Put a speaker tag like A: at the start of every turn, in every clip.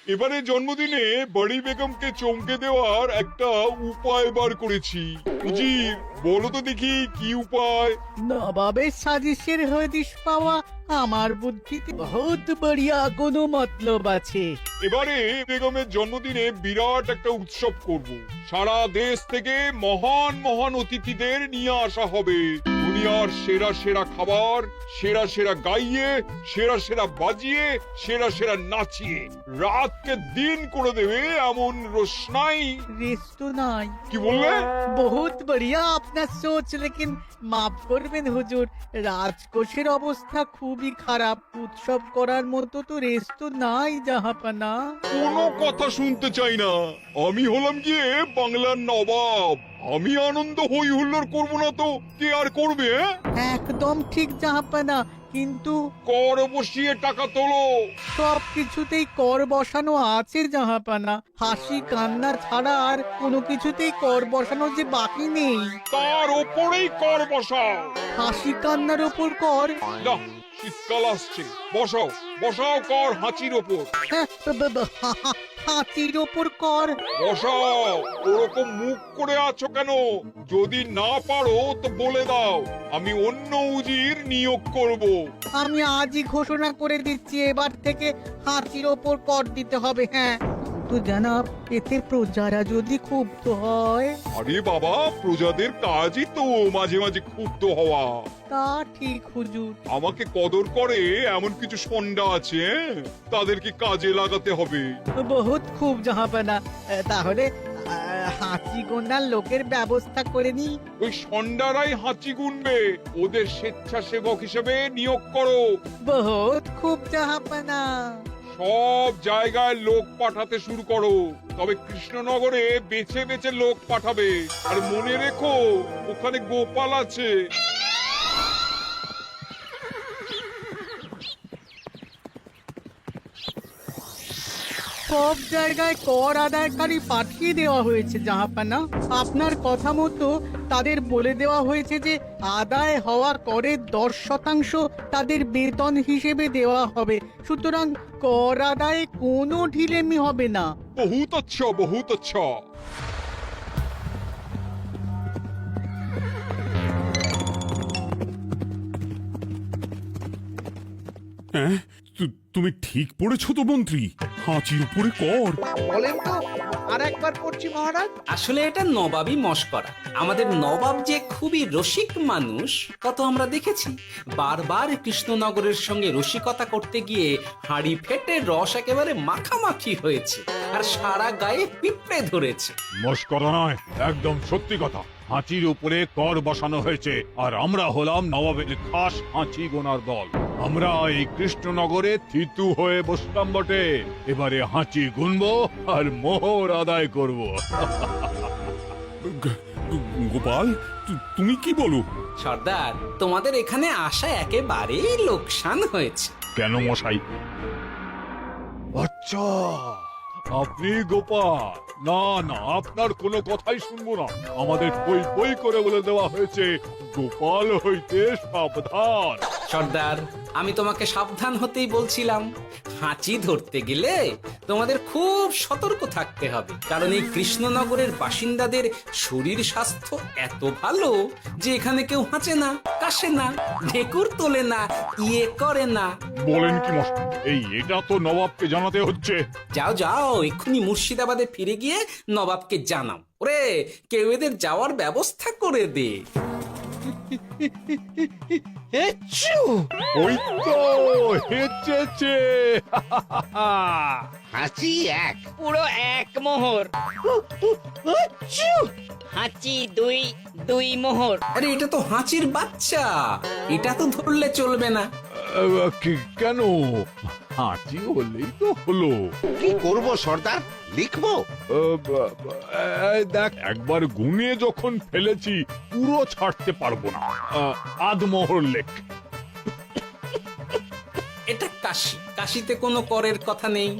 A: এবারে জন্মদিনে বড়ি বেগমকে চমকে দেওয়ার একটা উপায় বার করেছি। উজির, বলো তো দেখি কি উপায়?
B: নবাবের সাজিশের হদিশ পাওয়া আমার বুদ্ধিতে বহুত বড়িয়া কোনো মতলব আছে।
A: এবারে বেগমের জন্মদিনে বিরাট একটা উৎসব করব। সারা দেশ থেকে মহান মহান অতিথিদের নিয়ে আসা হবে। দুনিয়ার সেরা সেরা খাবার, সেরা সেরা গাইয়ে, সেরা সেরা বাজিয়ে, সেরা সেরা নাচিয়ে রাতকে দিন করে দেবে এমন রোশনাই।
B: রেস্টো নাই।
A: কি বললে?
B: বহুত বড়িয়া আপনার সোচ, লেকিন মাফ করবেন হুজুর, রাজকোষের অবস্থা খুবই খারাপ। উৎসব করার মতো তো রেস্টো নাই জাহাপানা।
A: কোনো কথা শুনতে চাই না। আমি হলাম গিয়ে বাংলার নবাব। আমি আনন্দ হই হুল্লোড় করবো না তো কে আর করবে?
B: একদম ঠিক জাহাপানা, কিন্তু
A: কর বসিয়ে টাকা তোলো।
B: সব কিছুতেই কর বসানো আছে জাহাপানা। হাসি কান্না ছাড়া আর কোনো কিছুতেই কর বসানো যে বাকি নেই।
A: তার ওপরেই কর বসাও।
B: হাসি কান্নার ওপর কর?
A: না, শীতকাল আসছে, বসাও বসাও কর হাঁচির ওপর।
B: হ্যাঁ, হাতির ওপর কর?
A: বসাও। ওরকম মুখ করে আছো কেন? যদি না পারো তো বলে দাও, আমি অন্য উজির নিয়োগ করব।
B: আমি আজই ঘোষণা করে দিচ্ছি, এবার থেকে হাতির ওপর কর দিতে হবে। হ্যাঁ, তো জানাব, এতে প্রজারা যদি ক্ষুব্ধ হয়?
A: আরে বাবা, প্রজাদের কাজই তো মাঝে মাঝে ক্ষুব্ধ হওয়া।
B: তা ঠিক হুজুর।
A: আমাকে কদর করে এমন কিছু সন্ডা আছে, তাদেরকে কাজে লাগাতে হবে।
B: বহুত খুব জাহাপানা। তাহলে হাতি গোনার লোকের ব্যবস্থা করে নি।
A: ওই সন্ডারাই হাঁচি গুনবে। ওদের স্বেচ্ছাসেবক হিসেবে নিয়োগ করো।
B: বহুত খুব জাহাপানা।
A: সব জায়গায় লোক পাঠাতে শুরু করো। তবে কৃষ্ণনগরে বেছে বেছে লোক পাঠাবে। আর মনে রেখো, ওখানে গোপাল আছে।
B: সব জায়গায় কর আদায়কারী পাঠিয়ে দেওয়া হয়েছে জাহাপানা। আপনার কথা মতো তাদের বলে দেওয়া হয়েছে যে আদায় হওয়া করের 10% তাদের বেতন হিসেবে দেওয়া হবে। সুতরাং কর আদায়ে কোনো ঢিলেমি হবে না।
A: বহুত আচ্ছা, বহুত আচ্ছা।
C: হ্যাঁ, তুমি ঠিক পড়েছো তো মন্ত্রী? হাঁচির উপরে কর?
D: বলেন তো, আর একবার পড়ছি মহারাজ।
E: আসলে এটা নবাবই মশকরা। আমাদের নবাব যে খুবই রসিক মানুষ তা তো আমরা দেখেছি। বারবার কৃষ্ণনগরের সঙ্গে রসিকতা করতে গিয়ে হাঁড়ি ফেটে রস একেবারে মাখামাখি হয়েছে, আর সারা গায়ে পিঁপড়ে ধরেছে।
F: মস্করা নয়, একদম সত্যি কথা। হাঁচির উপরে কর বসানো হয়েছে, আর আমরা হলাম নবাবের খাস হাঁচি গোনার দল। আমরা এই কৃষ্ণনগরে থিতু হয়ে বসলাম বটে। এবারে হাঁচি গুনবো আর মোহর আদায় করব।
C: গোপাল, তুমি কি বলো?
E: সর্দার, তোমাদের এখানে আসা একেবারেই লোকসান হয়েছে।
F: কেন মশাই? আচ্ছা, আপনি গোপাল? না না, আপনার কোনো কথাই শুনবো না। আমাদের বই বই করে বলে দেওয়া হয়েছে, গোপাল হইতে সাবধান।
E: সর্দার, আমি তোমাকে সাবধান হতেই বলছিলাম। হাঁচি ধরতে গেলে তোমাদের খুব সতর্ক থাকতে হবে, কারণ এই কৃষ্ণনগরের বাসিন্দাদের শরীর স্বাস্থ্য এত ভালো যে এখানে কেউ হাঁচে না, কাশে না, ঢেকুর তোলে না, ইয়ে করে না।
F: বলেন কি মশাই? এটা তো নবাবকে জানাতে হচ্ছে।
E: যাও যাও, এক্ষুনি মুর্শিদাবাদে ফিরে গিয়ে নবাবকে জানাও। ওরে, কেউ এদের যাওয়ার ব্যবস্থা করে দে।
F: ওই তো হেঁচেছে।
G: হাঁচি এক, পুরো এক মোহর। হাঁচি দুই, দুই মোহর।
E: আরে, এটা তো হাঁচির বাচ্চা, এটা তো ধরলে চলবে না।
F: কেন? হাঁচি হলেই তো হলো।
D: কি করব সর্দার? লিখবো?
F: দেখ, একবার গুনে যখন ফেলেছি পুরো ছাড়তে পারবো না। আধমোহর লেখ।
E: এটা কাশি, কাশিতে কোনো করের কথা নেই।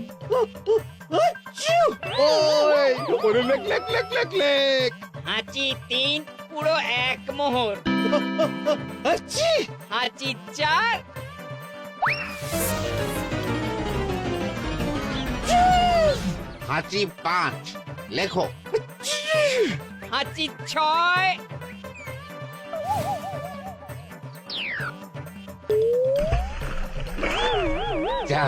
F: ওরে লেখ লেখ লেখ লেখ লেখ।
G: হাঁচি তিন, পুরো এক মোহর। হাঁচি চার,
D: হাঁচি 5, লেখো।
G: হাঁচি 6,
D: যা,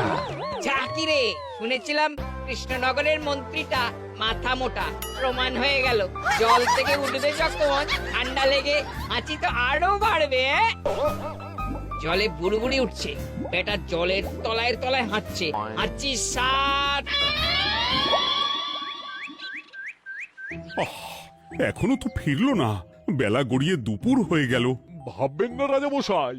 G: যা কি রে, শুনেছিলাম কৃষ্ণনগরের মন্ত্রীটা মাথা মোটা, প্রমাণ হয়ে গেল। জল থেকে উঠবে যখন ঠান্ডা লেগে হাঁচি তো আরো বাড়বে। জলে বুড়বুড়ি উঠছে, বেটা জলের তলায় তলায় হাঁটছে। হাঁচি 7।
C: এখনো তো ফিরলো না, বেলা গড়িয়ে দুপুর হয়ে গেল।
F: ভাববেন না রাজামশাই,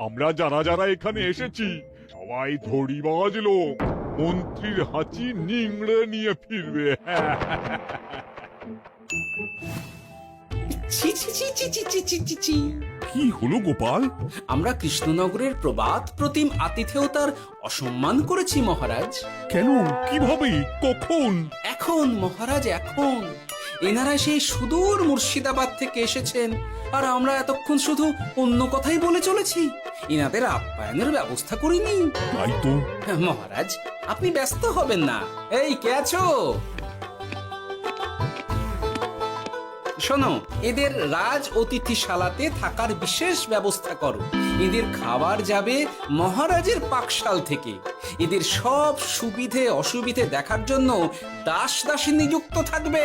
F: আমরা যারা যারা এখানে এসেছি সবাই ধড়িবাজ লোক। মন্ত্রীর হাঁচি নিংড়ে নিয়ে ফিরবে।
E: ছি ছি ছি ছি ছি ছি ছি ছি ছি।
C: কি হলো গোপাল?
E: আমরা কৃষ্ণনগরের প্রবাদ প্রতিম আতিথেয়তার অসম্মান করেছি মহারাজ।
C: কেন? কিভাবে? কখন?
E: এখন মহারাজ, এখন এনারা সেই সুদূর মুর্শিদাবাদ থেকে এসেছেন, আর আমরা এতক্ষণ শুধু অন্য কথাই বলে চলেছি, এনাদের আপ্যায়নের ব্যবস্থা করিনি।
C: তাই তো।
E: মহারাজ, আপনি ব্যস্ত হবেন না। এই কে আছো? শোনো, এদের রাজ অতিথিশালাতে থাকার বিশেষ ব্যবস্থা করো। এদের খাবার যাবে মহারাজের পাকশাল থেকে। এদের সব সুবিধে অসুবিধে দেখার জন্য দাস দাসী নিযুক্ত থাকবে।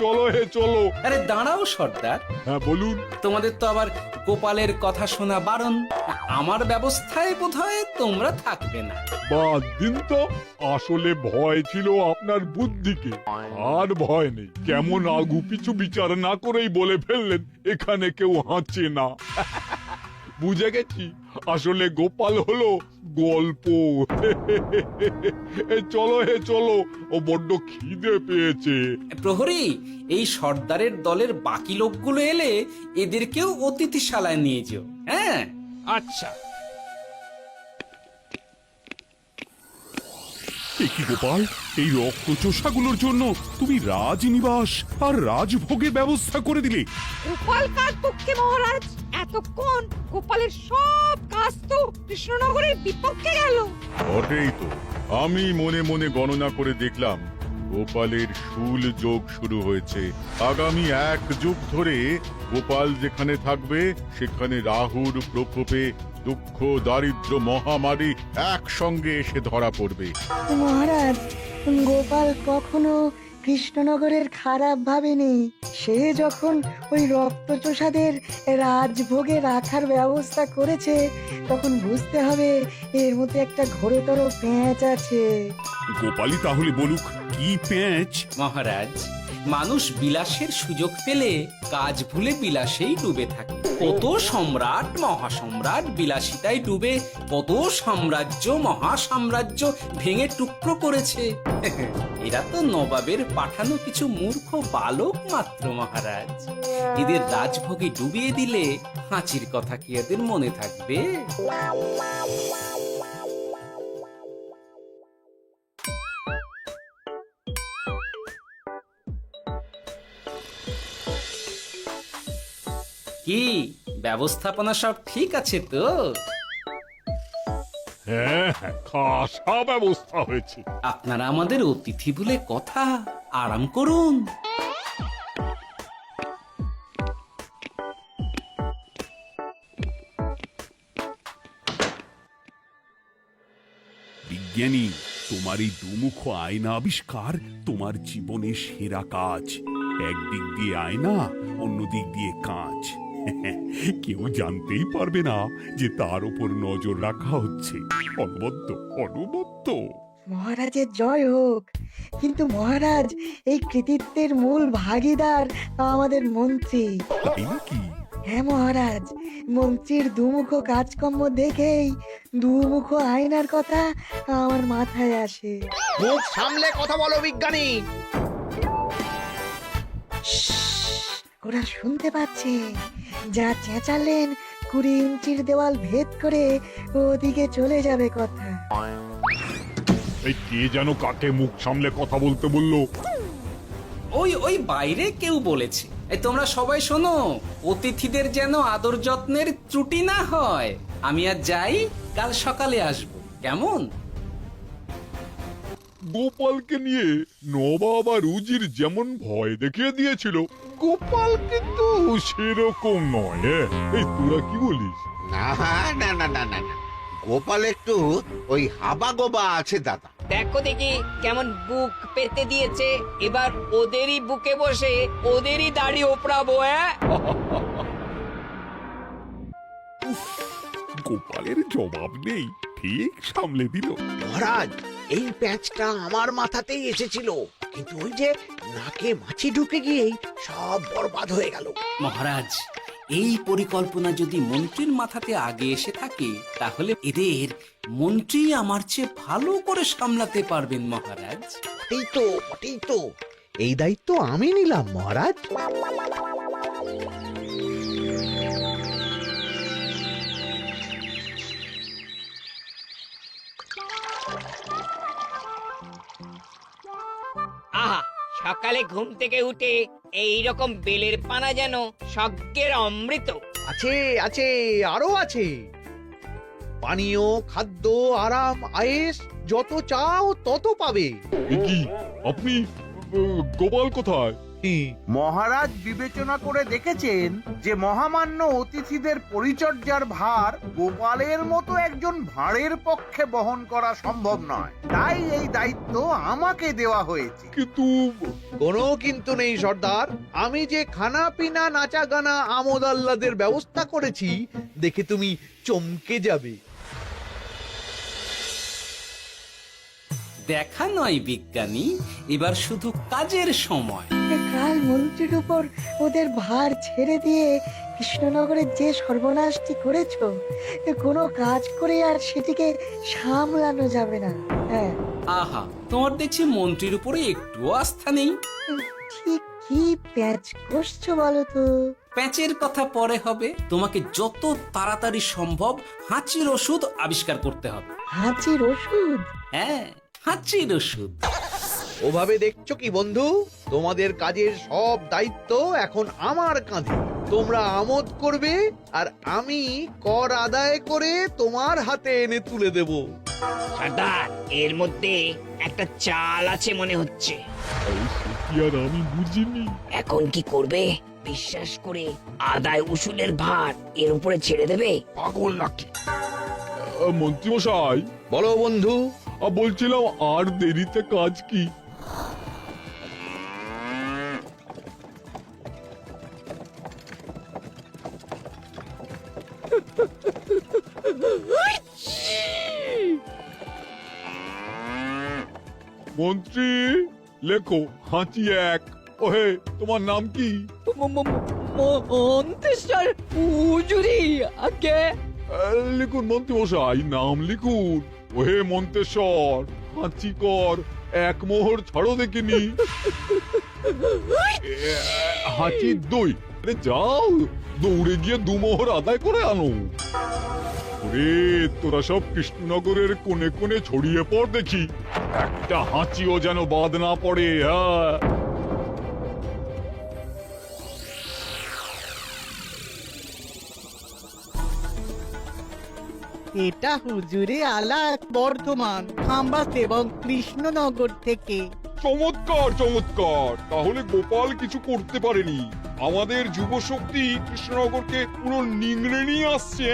F: চলো হে চলো।
E: আরে দাঁড়াও সর্দার,
F: হ্যাঁ বলুন।
E: তোমাদের তো আবার গোপালের কথা শোনা বারণ। আমার ব্যবস্থায় বোধহয় তোমরা থাকবে না।
F: বাদ দিন তো, আসলে ভয় ছিল আপনার বুদ্ধিকে, আর ভয় নেই। কেমন আগু পিছু বিচার না করেই বলে ফেললেন এখানে কেউ হাঁচে না। বুঝে গেছি, আসলে গোপাল হলো গল্প। চলো হে চলো, ও বড্ড খিদে পেয়েছে।
E: প্রহরী, এই সর্দারের দলের বাকি লোকগুলো এলে এদেরকেও অতিথিশালায় নিয়ে যেও। হ্যাঁ,
G: আচ্ছা।
C: এ কি গোপাল, এই রক্তচোষাগুলোর জন্য তুমি রাজনিবাস আর রাজভোগের ব্যবস্থা করে দিলে?
H: গোপাল কার পক্ষে মহারাজ? এতক্ষণ গোপালের সব কাজ তো কৃষ্ণনগরের বিপক্ষে গেল।
I: বটেই তো, আমি মনে মনে গণনা করে দেখলাম গোপালের শুল যোগ শুরু হয়েছে। আগামী 1 যুগ ধরে গোপাল যেখানে থাকবে সেখানে রাহুর প্রকোপে দুঃখ দারিদ্র মহামারী একসঙ্গে এসে ধরা পড়বে।
J: মহারাজ, গোপাল কখনো কৃষ্ণনগরের খারাপ ভাবেনি। সে যখন ওই রক্তচোষাদের রাজভোগে রাখার ব্যবস্থা করেছে, তখন বুঝতে হবে এর মধ্যে একটা ঘোরতর পেঁচ আছে।
C: গোপালই তাহলে বলুক, কি পেঁচ?
E: মহারাজ, মানুষ বিলাসের সুযোগ পেলে কাজ ভুলে বিলাসেই ডুবে থাকে। কত সম্রাট মহাসম্রাট বিলাসিতায় ডুবে কত সাম্রাজ্য মহাসাম্রাজ্য ভেঙে টুকরো করেছে। এরা তো নবাবের পাঠানো কিছু মূর্খ বালক মাত্র মহারাজ। এদের রাজভোগে ডুবিয়ে দিলে হাঁচির কথা কি এদের মনে থাকবে? কি ব্যবস্থাপনা সব ঠিক আছে তো?
F: হ্যাঁ হ্যাঁ, খাসা ব্যবস্থা হয়েছে।
E: আপনারা আমাদের অতিথি বলে কথা, আরাম করুন।
C: বিজ্ঞানী, তোমার এই দুমুখ আয়না আবিষ্কার তোমার জীবনের সেরা কাজ। একদিক দিয়ে আয়না, অন্য দিক দিয়ে কাঁচ। কেউ জানতেই পারবে না যে তার উপর নজর রাখা হচ্ছে। অনবদ্য অনবদ্য।
J: মহারাজের জয় হোক। কিন্তু মহারাজ, এই কৃতিত্বের মূল ভাগীদার আমাদের মন্ত্রী।
C: তাই নাকি?
J: হ্যাঁ মহারাজ, মন্ত্রীর দুমুখ কাজকর্ম দেখেই দুমুখ আয়নার কথা আমার মাথায় আসে।
D: মুখ সামলে কথা বলো বিজ্ঞানী।
J: ওরা শুনতে পাচ্ছে। যা চেঁচালেন 20 ইঞ্চির দেওয়াল ভেদ করে ওদিকে চলে যাবে কথা।
F: এই কে যেন কাকে মুখ সামলে কথা বলতে বললো?
E: ওই ওই বাইরে কেউ বলেছে। এই তোমরা সবাই শোনো, অতিথিদের যেন আদর যত্নের ত্রুটি না হয়। আমি আর যাই, কাল সকালে আসবো, কেমন?
A: গোপালকে নিয়ে নবাব আর উজির যেমন ভয় দেখিয়ে দিয়েছিল, গোপাল কিন্তু সেরকম নয়। এই তোরা কি বলিস?
D: না না না না না না, গোপাল একটু ওই হাবা গোবা আছে দাদা।
G: দেখো দেখি কেমন বুক পেতে দিয়েছে, এবার ওদেরই বুকে বসে ওদেরই দাড়ি ওপড়াবো।
C: গোপালের জবাব নেই, ঠিক সামলে দিল।
D: মহারাজ, এই প্যাঁচটা আমার মাথাতেই এসেছিল, কিন্তু ওই যে নাকে মাছি ঢুকে গিয়েই সব বরবাদ হয়ে গেল।
E: মহারাজ, এই পরিকল্পনা যদি মন্ত্রীর মাথাতে আগে এসে থাকে, তাহলে এদের মন্ত্রী আমার চেয়ে ভালো করে সামলাতে পারবেন মহারাজ।
D: বটেই তো, এই দায়িত্ব আমি নিলাম মহারাজ।
G: আহা, সকালে ঘুম থেকে উঠে এই রকম বেলের পানা যেন স্বর্গের অমৃত।
D: আছে আছে, আরো আছে। পানীয়, খাদ্য, আরাম, আয়েশ, যত চাও তত পাবে।
A: এ কি, আপনি গোপাল কোথায়?
K: মহারাজ বিবেচনা করে দেখেছেন যে মহামান্য অতিথিদের পরিচর্যার ভার গোপালের মতো একজন ভাঁড়ের পক্ষে বহন করা সম্ভব নয়, তাই এই দায়িত্ব আমাকে দেওয়া হয়েছে।
A: কিন্তু
D: কোনো কিন্তু নেই সর্দার, আমি যে খানা পিনা নাচা গানা আমোদ আহ্লাদের ব্যবস্থা করেছি দেখে তুমি চমকে যাবে।
E: দেখা নয় বিজ্ঞানী, এবার শুধু কাজের সময়।
J: কাল মন্ত্রীর উপর ওদের ভার ছেড়ে দিয়ে কৃষ্ণনগরের যে সর্বনাশটি করেছো, কোনো কাজ করে আর সেটিকে সামলানো যাবে না। হ্যাঁ,
E: আহা, তোমার দেখছি মন্ত্রীর উপরে একটুও আস্থা নেই।
J: ঠিক কি প্যাচ করছো বলো তো?
E: প্যাচের কথা পরে হবে, তোমাকে যত তাড়াতাড়ি সম্ভব হাঁচির ওষুধ আবিষ্কার করতে হবে।
J: হাঁচির ওষুধ?
E: হ্যাঁ, হাঁচির ওষুধ।
D: ওভাবে দেখছো কি বন্ধু? তোমাদের কাজের সব দায়িত্ব এখন আমার কাঁধে। তোমরা আমোদ করবে আর আমি কর আদায় করে তোমার হাতে এনে তুলে দেব।
G: সর্দার, এর মধ্যে একটা চাল আছে মনে হচ্ছে।
A: কি আর আমি বুঝিনি।
G: এখন কি করবে? বিশ্বাস করে আদায় উসুলের ভার এর উপরে ছেড়ে দেবে?
A: পাগল নাকি? মন্ত্রী মশাই,
D: বলো বন্ধু।
A: বলছিলাম আর দেরিতে কাজ কি? মন্ত্রী, লেখো হাঁচি এক। ওহে, তোমার নাম কি?
H: মন্ত্রেশ্বর উজুরি আগে।
A: লিখুন মন্ত্রী মশাই, নাম লিখুন। ওহে মন্তেশ্বর, হাঁচি কর, এক মোহর ছাড়ো দেখিনি। হাঁচি দুই। আরে যাও, দৌড়ে গিয়ে দু মোহর আদায় করে আনো। ওরে, তোরা সব কৃষ্ণনগরের কোণে কোণে ছড়িয়ে পড় দেখি, একটা হাঁচিও যেন বাদ না পড়ে। হ্যাঁ,
B: এটা হুজুরে আলা বর্ধমান, খাম্বাস এবং কৃষ্ণনগর থেকে।
A: চমৎকার চমৎকার। তাহলে গোপাল কিছু করতে পারেনি, আমাদের যুব শক্তি কৃষ্ণনগরকে পুরো নিংড়ে নিয়ে আসছে।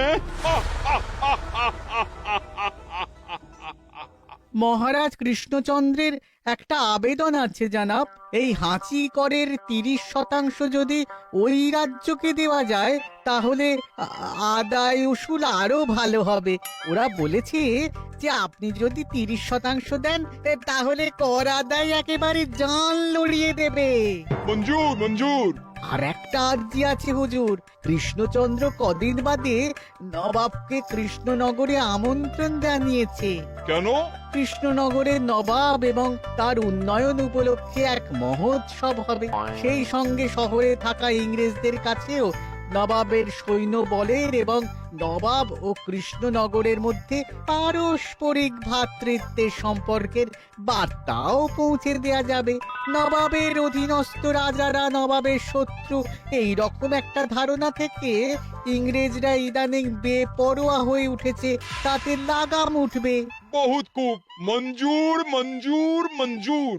B: মহারাজ কৃষ্ণচন্দ্রের একটা আবেদন আছে জানাব। এই হাঁচি করের 30% যদি ওই রাজ্যকে দেওয়া যায়, তাহলে আদায় উসুল আরো ভালো হবে। ওরা বলেছে যে আপনি যদি 30% দেন, তাহলে কর আদায় একেবারে জান লড়িয়ে দেবে।
A: মঞ্জুর মঞ্জুর।
B: আর একটা আর্জি আছে হুজুর, কৃষ্ণচন্দ্র কদিন বাদে নবাবকে কৃষ্ণনগরে আমন্ত্রণ জানিয়েছে।
A: কেন?
B: কৃষ্ণনগরের নবাব এবং তার উন্নয়ন উপলক্ষে এক মহোৎসব হবে। সেই সঙ্গে শহরে থাকা ইংরেজদের কাছেও নবাবের সৈন্য বলের এবং নবাব ও কৃষ্ণনগরের মধ্যে পারস্পরিক ভ্রাতৃত্বের সম্পর্কের বার্তাও পৌঁছে দেয়া যাবে। নবাবের অধীনস্থ রাজারা নবাবের শত্রু, এই রকম একটা ধারণা থেকে ইংরেজরা ইদানিং বেপরোয়া হয়ে উঠেছে, তাতে লাগাম উঠবে।
A: বহুত খুব মঞ্জুর মঞ্জুর মঞ্জুর।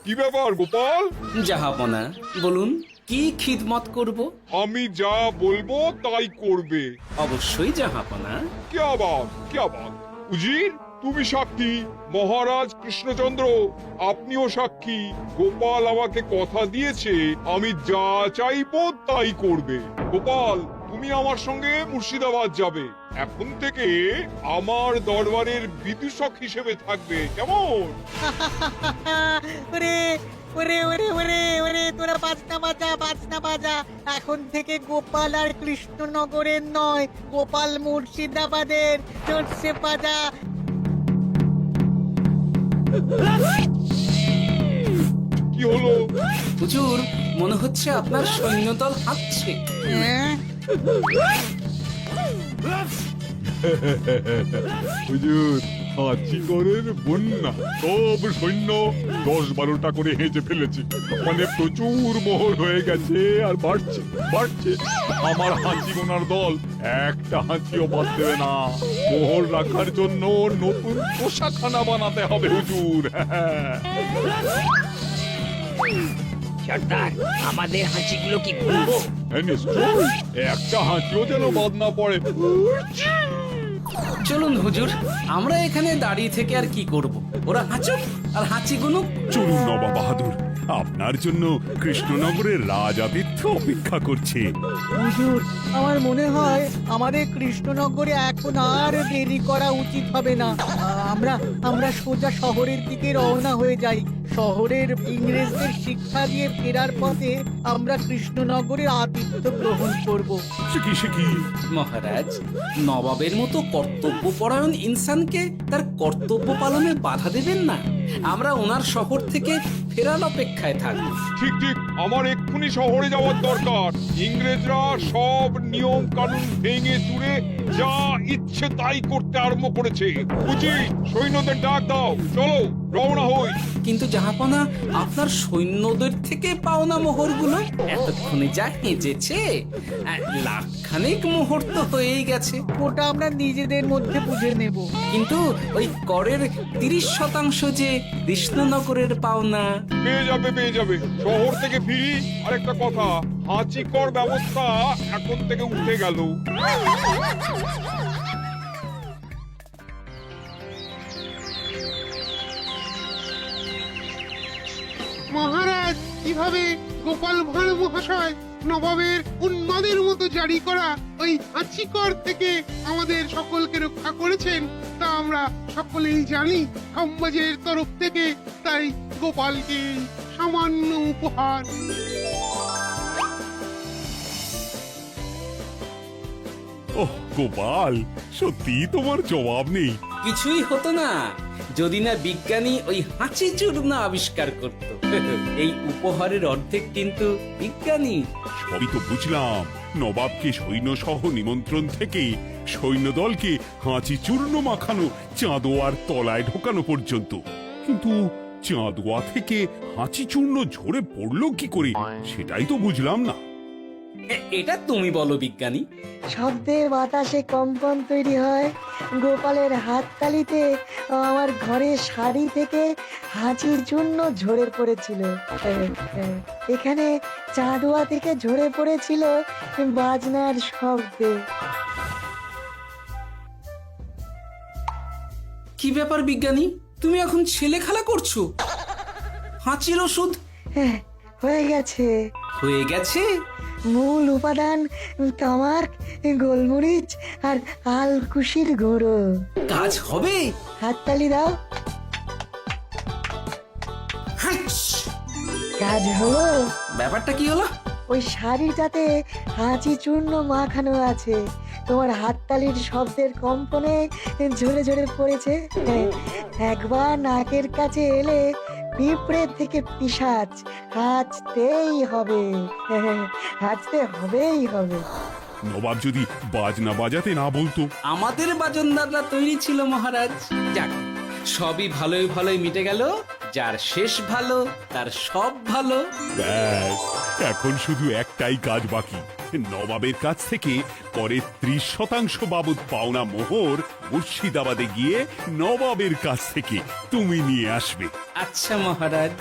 A: কি ব্যাপার গোপাল?
E: জাহাপনা বলুন, কি খিদমত করব?
A: আমি যা বলবো তাই করবে।
E: অবশ্যই জাহাপনা।
A: क्या बात উজির, তুমি সাক্ষী, মহারাজ কৃষ্ণচন্দ্র আপনিও সাক্ষী। গোপাল আমাকে কথা দিয়েছে আমি যা চাইবো তাই করবে। গোপাল, তুমি আমার সঙ্গে মুর্শিদাবাদ যাবে। এখন থেকে আমার দরবারের বিদূষক হিসেবে থাকবে, কেমন?
B: ওরে ওরে ওরে ওরে ওরে তোরা বাজনা বাজা। এখন থেকে গোপাল আর কৃষ্ণনগরের নয়, গোপাল মুর্শিদাবাদের। চড়ছে বাজা।
A: কি হলো?
E: হুজুর, মনে হচ্ছে আপনার সৈন্যদল হাঁটছে।
B: হ্যাঁ?
I: হুজুর, হাঁচিগড়ের বন্যা সব সৈন্য 10-12টা করে হেঁচে ফেলেছে। মানে প্রচুর মোহর হয়ে গেছে আর বাড়ছে বাড়ছে। আমার হাঁচি গোনার দল একটা হাঁচিও বাদ দেবে না। মোহর রাখার জন্য নতুন পোশাকখানা বানাতে হবে হুজুর।
G: সর্দার, আমাদের হাঁচিগুলো কি খুলবো?
I: হ্যাঁ, নিশ্চয়ই। একটা হাঁচিও যেন বাদ না পড়ে।
E: চলুন হুজুর, আমরা এখানে দাঁড়িয়ে থেকে আর কি করব? ওরা হাঁচুক আর হাঁচি গুনুক।
C: চলুন নবাব বাহাদুর, আপনার জন্য কৃষ্ণনগরের রাজাতীর্থ অপেক্ষা করছে।
B: হুজুর, আমার মনে হয় আমাদের কৃষ্ণনগরে এখন আর দেরি করা উচিত হবে না। আমরা সোজা শহরের দিকে রওনা হয়ে যাই। শহরের ইংরেজদের শিক্ষা দিয়ে ফেরার পথে আমরা কৃষ্ণনগরের আতিথ্য গ্রহণ করব।
C: সে কি?
E: মহারাজ, নবাবের মতো কর্তব্যপরায়ণ ইনসানকে তার কর্তব্য পালনে বাধা দেবেন না। আমরা ওনার শহর থেকে ফেরার অপেক্ষায় থাকবো।
A: ঠিক আমার এক্ষুনি শহরে যাওয়ার দরকার। ইংরেজরা সব নিয়ম কানুন ভেঙে চুরে যা ইচ্ছে তাই করতে আরম্ভ করেছে। উচিত সৈন্যদের ডাক দাও, চলো রওনা হই।
E: কিন্তু জাহাপনা, আপনার সৈন্যদের থেকে পাওনা মোহরগুলো এতক্ষণে যা হেঁচেছে, লাখখানেক মোহর তো হয়েই গেছে।
B: ওটা আমরা নিজেদের মধ্যে বুঝে নেব।
E: কিন্তু ওই করের 30% যে কৃষ্ণনগরের পাওনা।
A: পেয়ে যাবে। শহর থেকে ফিরি। আরেকটা কথা, হাঁচিকর ব্যবস্থা এখন থেকে উঠে গেল।
L: মহারাজ, কিভাবে গোপাল ভাঁড় মহাশয় নবাবের উন্মাদের মতো জারি করা ওই হাঁচিকর থেকে আমাদের সকলকে রক্ষা করেছেন তা আমরা সকলেই জানি। সমাজের তরফ থেকে তাই গোপালকে সামান্য উপহার।
C: ওহ গোপাল, সত্যি তোমার জবাব নেই।
E: কিছুই হতো না যদি না বিজ্ঞানী ওই হাঁচি চূর্ণ আবিষ্কার করত। এই উপহারের অর্ধেক কিন্তু বিজ্ঞানী।
C: সবই তো বুঝলাম, নবাবকে সৈন্য সহ নিমন্ত্রণ থেকে সৈন্যদলকে হাঁচি চূর্ণ মাখানো চাঁদোয়ার তলায় ঢোকানো পর্যন্ত। কিন্তু চাঁদোয়া থেকে হাঁচি চূর্ণ ঝরে পড়লো কি করে, সেটাই তো বুঝলাম না।
E: এটা তুমি বলো বিজ্ঞানী।
J: শব্দে বাতাসে কম্পন তৈরি হয়। গোপালের হাততালিতে আমার ঘরের শাড়ি থেকে হাঁচির জন্য ঝরে পড়েছিল। এখানে চাঁদোয়া থেকে ঝরে পড়েছিল বাজনার শব্দে।
E: কি ব্যাপার বিজ্ঞানী, তুমি এখন ছেলে খেলা করছো? হাঁচির ওষুধ
J: হয়ে গেছে।
E: হয়ে গেছে?
J: মূল উপাদান তামাক, গোলমরিচ আর আলকুশির গুঁড়ো।
E: কাজ হবে?
J: হাততালি দাও। কাজ হলো।
E: ব্যাপারটা কি হলো?
J: ওই শাড়িটাতে হাঁচি চূর্ণ মাখানো আছে। তোমার হাততালির শব্দের কম্পনে ঝরে ঝরে পড়েছে। একবার নাকের কাছে এলে পিঁপড়ে থেকে পিশাচ হাঁচতেই হবে, হাঁচতে হবেই হবে।
C: নবাব যদি বাজনা বাজাতে না বলতো।
E: আমাদের বাজনদাররা তৈরি ছিল মহারাজ। যাক, সবই ভালোই ভালোই মিটে গেল। যার শেষ ভালো তার সব ভালো।
C: ব্যাস, এখন শুধু একটাই কাজ বাকি। নবাবের কাছ থেকে পরে 30% বাবদ পাওনা মোহর মুর্শিদাবাদে গিয়ে নবাবের কাছ থেকে তুমি নিয়ে আসবে।
E: আচ্ছা মহারাজ।